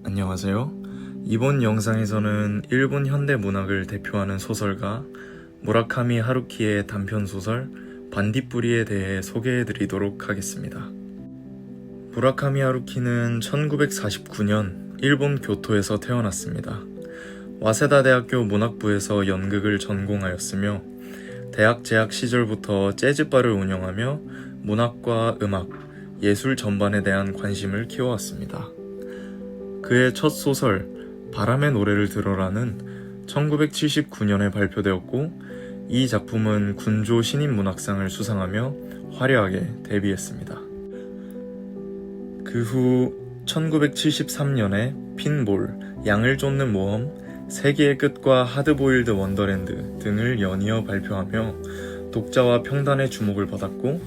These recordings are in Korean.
안녕하세요. 이번 영상에서는 일본 현대 문학을 대표하는 소설가 무라카미 하루키의 단편소설 반딧불이에 대해 소개해드리도록 하겠습니다. 무라카미 하루키는 1949년 일본 교토에서 태어났습니다. 와세다 대학교 문학부에서 연극을 전공하였으며 대학 재학 시절부터 재즈바를 운영하며 문학과 음악, 예술 전반에 대한 관심을 키워왔습니다. 그의 첫 소설 바람의 노래를 들어라는 1979년에 발표되었고 이 작품은 군조 신인문학상을 수상하며 화려하게 데뷔했습니다. 그 후 1973년에 핀볼, 양을 쫓는 모험, 세계의 끝과 하드보일드 원더랜드 등을 연이어 발표하며 독자와 평단의 주목을 받았고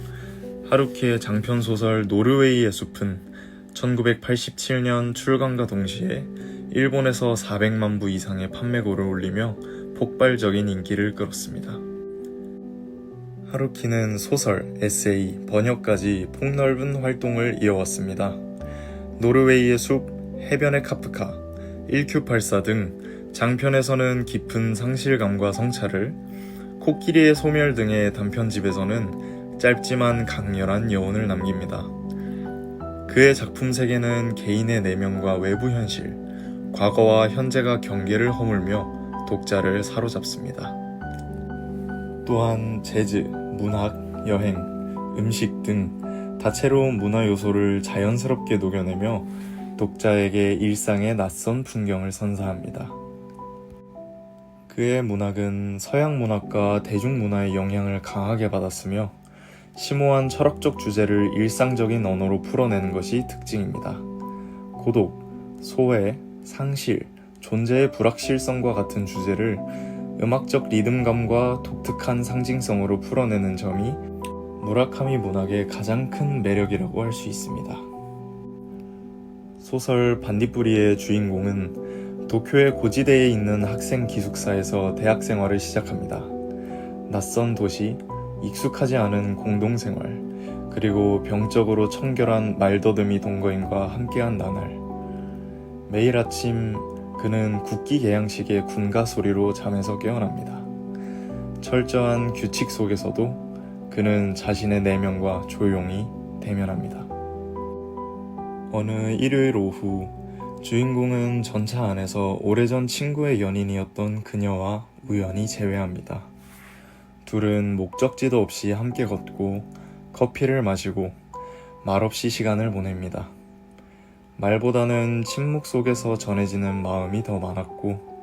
하루키의 장편소설 노르웨이의 숲은 1987년 출간과 동시에 일본에서 400만 부 이상의 판매고를 올리며 폭발적인 인기를 끌었습니다. 하루키는 소설, 에세이, 번역까지 폭넓은 활동을 이어왔습니다. 노르웨이의 숲, 해변의 카프카, 1Q84 등 장편에서는 깊은 상실감과 성찰을, 코끼리의 소멸 등의 단편집에서는 짧지만 강렬한 여운을 남깁니다. 그의 작품 세계는 개인의 내면과 외부 현실, 과거와 현재가 경계를 허물며 독자를 사로잡습니다. 또한 재즈, 문학, 여행, 음식 등 다채로운 문화 요소를 자연스럽게 녹여내며 독자에게 일상의 낯선 풍경을 선사합니다. 그의 문학은 서양 문학과 대중문화의 영향을 강하게 받았으며 심오한 철학적 주제를 일상적인 언어로 풀어내는 것이 특징입니다. 고독, 소외, 상실, 존재의 불확실성과 같은 주제를 음악적 리듬감과 독특한 상징성으로 풀어내는 점이 무라카미 문학의 가장 큰 매력이라고 할 수 있습니다. 소설 반딧불이의 주인공은 도쿄의 고지대에 있는 학생 기숙사에서 대학 생활을 시작합니다. 낯선 도시, 익숙하지 않은 공동생활, 그리고 병적으로 청결한 말더듬이 동거인과 함께한 나날. 매일 아침 그는 국기 개양식의 군가 소리로 잠에서 깨어납니다. 철저한 규칙 속에서도 그는 자신의 내면과 조용히 대면합니다. 어느 일요일 오후, 주인공은 전차 안에서 오래전 친구의 연인이었던 그녀와 우연히 재회합니다. 둘은 목적지도 없이 함께 걷고 커피를 마시고 말없이 시간을 보냅니다. 말보다는 침묵 속에서 전해지는 마음이 더 많았고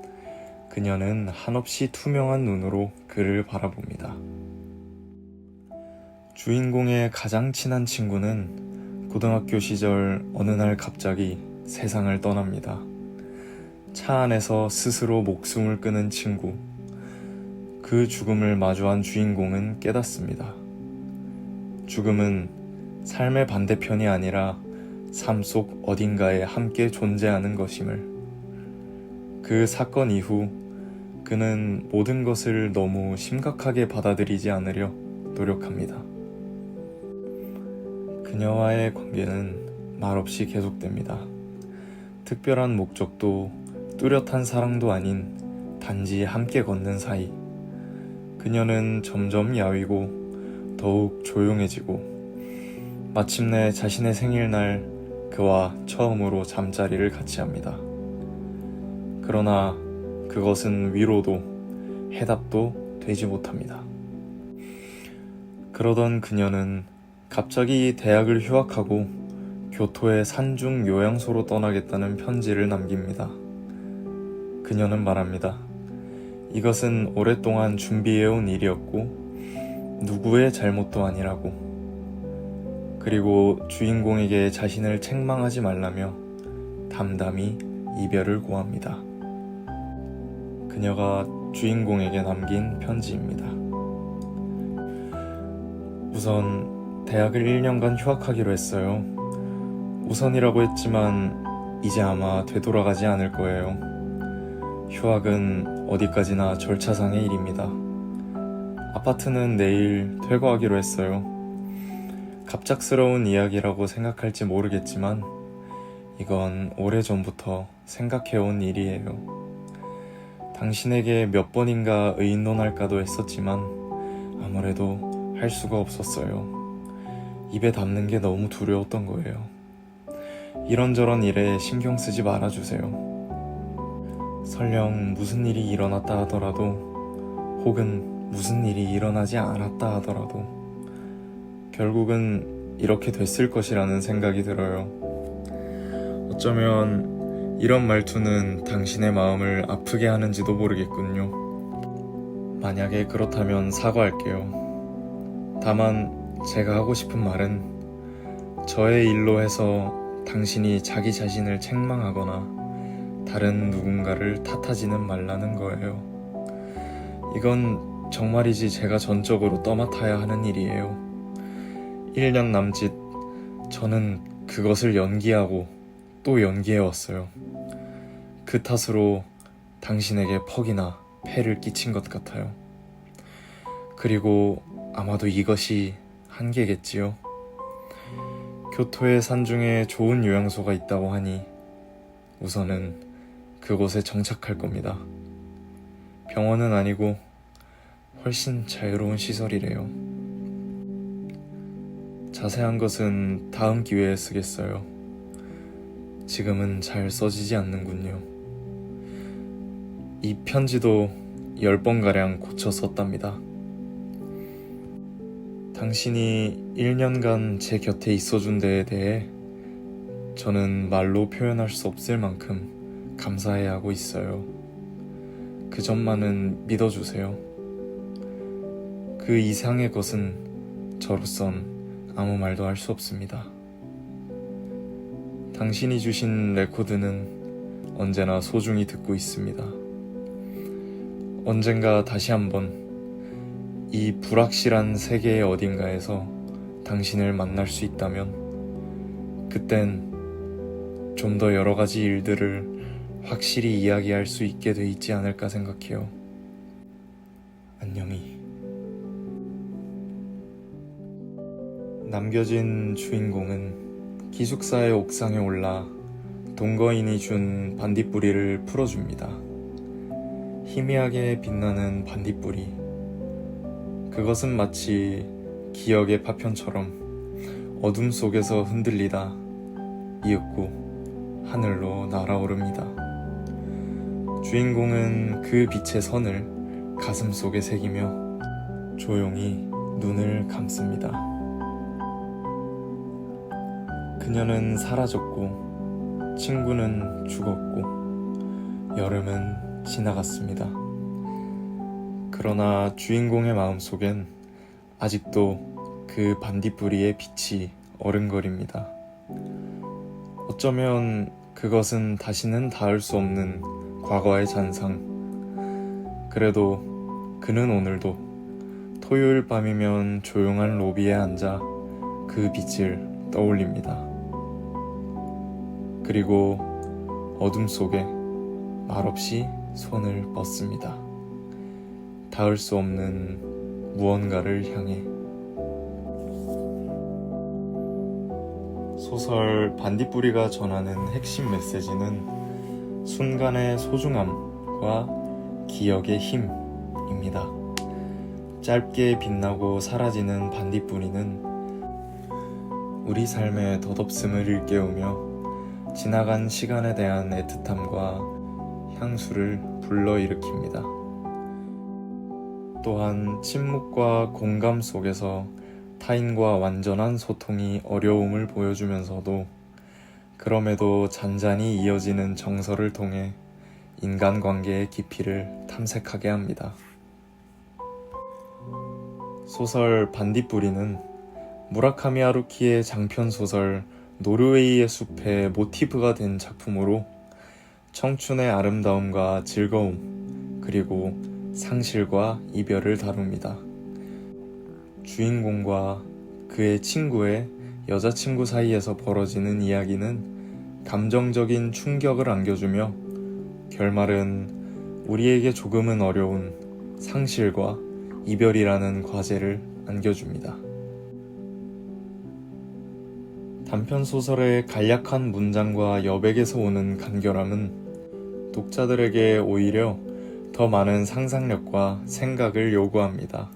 그녀는 한없이 투명한 눈으로 그를 바라봅니다. 주인공의 가장 친한 친구는 고등학교 시절 어느 날 갑자기 세상을 떠납니다. 차 안에서 스스로 목숨을 끊은 친구. 그 죽음을 마주한 주인공은 깨닫습니다. 죽음은 삶의 반대편이 아니라 삶 속 어딘가에 함께 존재하는 것임을. 그 사건 이후 그는 모든 것을 너무 심각하게 받아들이지 않으려 노력합니다. 그녀와의 관계는 말없이 계속됩니다. 특별한 목적도 뚜렷한 사랑도 아닌 단지 함께 걷는 사이. 그녀는 점점 야위고 더욱 조용해지고 마침내 자신의 생일날 그와 처음으로 잠자리를 같이 합니다. 그러나 그것은 위로도 해답도 되지 못합니다. 그러던 그녀는 갑자기 대학을 휴학하고 교토의 산중 요양소로 떠나겠다는 편지를 남깁니다. 그녀는 말합니다. 이것은 오랫동안 준비해온 일이었고 누구의 잘못도 아니라고. 그리고 주인공에게 자신을 책망하지 말라며 담담히 이별을 고합니다. 그녀가 주인공에게 남긴 편지입니다. 우선 대학을 1년간 휴학하기로 했어요. 우선이라고 했지만 이제 아마 되돌아가지 않을 거예요. 휴학은 어디까지나 절차상의 일입니다. 아파트는 내일 퇴거하기로 했어요. 갑작스러운 이야기라고 생각할지 모르겠지만 이건 오래전부터 생각해온 일이에요. 당신에게 몇 번인가 의논할까도 했었지만 아무래도 할 수가 없었어요. 입에 담는 게 너무 두려웠던 거예요. 이런저런 일에 신경 쓰지 말아주세요. 설령 무슨 일이 일어났다 하더라도 혹은 무슨 일이 일어나지 않았다 하더라도 결국은 이렇게 됐을 것이라는 생각이 들어요. 어쩌면 이런 말투는 당신의 마음을 아프게 하는지도 모르겠군요. 만약에 그렇다면 사과할게요. 다만 제가 하고 싶은 말은 저의 일로 해서 당신이 자기 자신을 책망하거나 다른 누군가를 탓하지는 말라는 거예요. 이건 정말이지 제가 전적으로 떠맡아야 하는 일이에요. 1년 남짓 저는 그것을 연기하고 또 연기해왔어요. 그 탓으로 당신에게 퍽이나 폐를 끼친 것 같아요. 그리고 아마도 이것이 한계겠지요. 교토의 산중에 좋은 요양소가 있다고 하니 우선은 그곳에 정착할 겁니다. 병원은 아니고 훨씬 자유로운 시설이래요. 자세한 것은 다음 기회에 쓰겠어요. 지금은 잘 써지지 않는군요. 이 편지도 10번가량 고쳐 썼답니다. 당신이 1년간 제 곁에 있어준 데에 대해 저는 말로 표현할 수 없을 만큼 감사해야 하고 있어요. 그 점만은 믿어주세요. 그 이상의 것은 저로선 아무 말도 할 수 없습니다. 당신이 주신 레코드는 언제나 소중히 듣고 있습니다. 언젠가 다시 한번 이 불확실한 세계의 어딘가에서 당신을 만날 수 있다면 그땐 좀 더 여러 가지 일들을 확실히 이야기할 수 있게 돼 있지 않을까 생각해요. 안녕히. 남겨진 주인공은 기숙사의 옥상에 올라 동거인이 준 반딧불이를 풀어줍니다. 희미하게 빛나는 반딧불이. 그것은 마치 기억의 파편처럼 어둠 속에서 흔들리다 이윽고 하늘로 날아오릅니다. 주인공은 그 빛의 선을 가슴 속에 새기며 조용히 눈을 감습니다. 그녀는 사라졌고 친구는 죽었고 여름은 지나갔습니다. 그러나 주인공의 마음속엔 아직도 그 반딧불이의 빛이 어른거립니다. 어쩌면 그것은 다시는 닿을 수 없는 과거의 잔상. 그래도 그는 오늘도 토요일 밤이면 조용한 로비에 앉아 그 빛을 떠올립니다. 그리고 어둠 속에 말없이 손을 뻗습니다. 닿을 수 없는 무언가를 향해. 소설 반딧불이가 전하는 핵심 메시지는 순간의 소중함과 기억의 힘입니다. 짧게 빛나고 사라지는 반딧불이는 우리 삶의 덧없음을 일깨우며 지나간 시간에 대한 애틋함과 향수를 불러일으킵니다. 또한 침묵과 공감 속에서 타인과 완전한 소통이 어려움을 보여주면서도 그럼에도 잔잔히 이어지는 정서를 통해 인간관계의 깊이를 탐색하게 합니다. 소설 반딧불이는 무라카미 하루키의 장편 소설 노르웨이의 숲의 모티브가 된 작품으로 청춘의 아름다움과 즐거움 그리고 상실과 이별을 다룹니다. 주인공과 그의 친구의 여자친구 사이에서 벌어지는 이야기는 감정적인 충격을 안겨주며 결말은 우리에게 조금은 어려운 상실과 이별이라는 과제를 안겨줍니다. 단편 소설의 간략한 문장과 여백에서 오는 간결함은 독자들에게 오히려 더 많은 상상력과 생각을 요구합니다.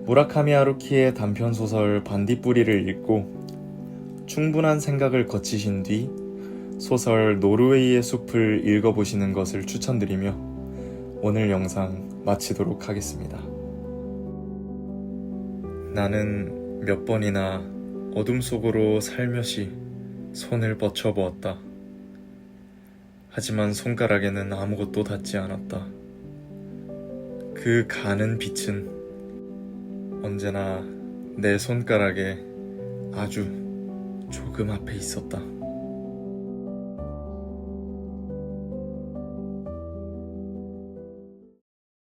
무라카미 하루키의 단편 소설 반딧불이를 읽고 충분한 생각을 거치신 뒤 소설 노르웨이의 숲을 읽어보시는 것을 추천드리며 오늘 영상 마치도록 하겠습니다. 나는 몇 번이나 어둠 속으로 살며시 손을 뻗쳐보았다. 하지만 손가락에는 아무것도 닿지 않았다. 그 가는 빛은 언제나 내 손가락에 아주 조금 앞에 있었다.